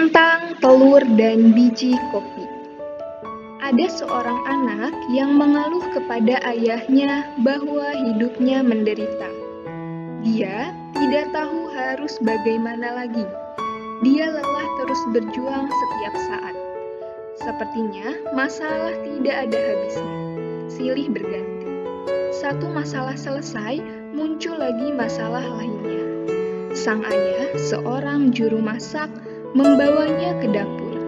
Kentang, telur, dan biji kopi. Ada seorang anak yang mengeluh kepada ayahnya bahwa hidupnya menderita. Dia tidak tahu harus bagaimana lagi. Dia lelah terus berjuang setiap saat. Sepertinya masalah tidak ada habisnya. Silih berganti. Satu masalah selesai, muncul lagi masalah lainnya. Sang ayah, seorang juru masak, membawanya ke dapur.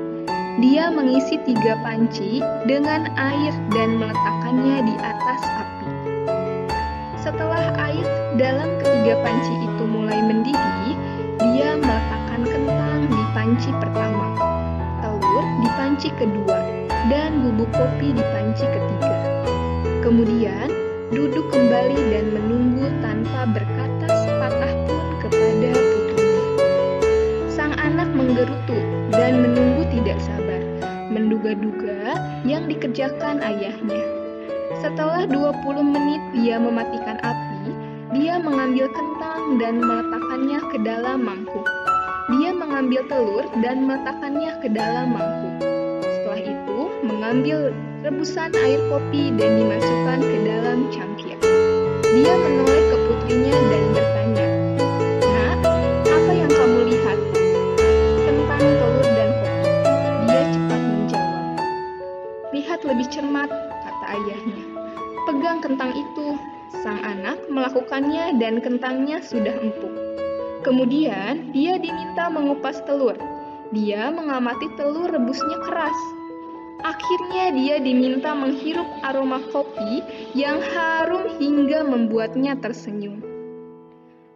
Dia mengisi 3 panci dengan air dan meletakkannya di atas api. Setelah air dalam ketiga panci itu mulai mendidih, dia meletakkan kentang di panci pertama, telur di panci kedua, dan bubuk kopi di panci ketiga. Kemudian, duduk kembali dan menunggu tanpa berkata sepatah pun kepada putrinya. Sang anak menggerutu dan menunggu tidak sabar, menduga-duga yang dikerjakan ayahnya. Setelah 20 menit dia mematikan api, dia mengambil kentang dan meletakkannya ke dalam mangkuk. Dia mengambil telur dan meletakkannya ke dalam mangkuk. Setelah itu, mengambil rebusan air kopi dan dimasukkan ke dalam cangkir. Dia menoleh ke putrinya dan bertanya, "Nak, apa yang kamu lihat?" "Kentang, telur, dan kopi," dia cepat menjawab. "Lihat lebih cermat," kata ayahnya. "Pegang kentang itu." Sang anak melakukannya dan kentangnya sudah empuk. Kemudian dia diminta mengupas telur. Dia mengamati telur rebusnya keras. Akhirnya dia diminta menghirup aroma kopi yang harum hingga membuatnya tersenyum.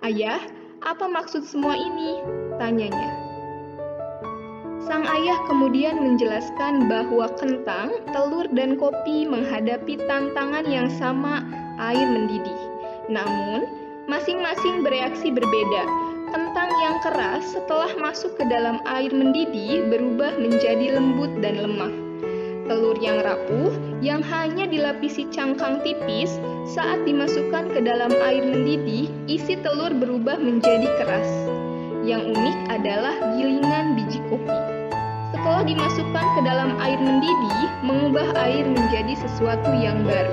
"Ayah, apa maksud semua ini?" tanyanya. Sang ayah kemudian menjelaskan bahwa kentang, telur, dan kopi menghadapi tantangan yang sama, air mendidih. Namun, masing-masing bereaksi berbeda. Kentang yang keras setelah masuk ke dalam air mendidih berubah menjadi lembut dan lemah. Telur yang rapuh, yang hanya dilapisi cangkang tipis, saat dimasukkan ke dalam air mendidih, isi telur berubah menjadi keras. Yang unik adalah gilingan biji kopi. Setelah dimasukkan ke dalam air mendidih, mengubah air menjadi sesuatu yang baru.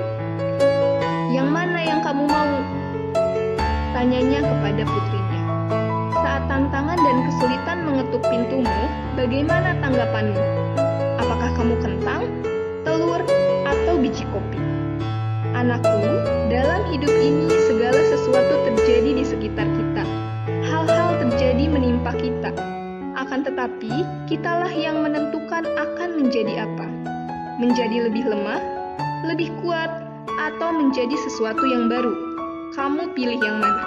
"Yang mana yang kamu mau?" tanyanya kepada putrinya. "Saat tantangan dan kesulitan mengetuk pintumu, bagaimana tanggapanmu? Apakah kamu kentang, telur, atau biji kopi?" "Anakku, dalam hidup ini segala sesuatu terjadi di sekitar kita. Hal-hal terjadi menimpa kita. Akan tetapi, kitalah yang menentukan akan menjadi apa. Menjadi lebih lemah, lebih kuat, atau menjadi sesuatu yang baru. Kamu pilih yang mana?"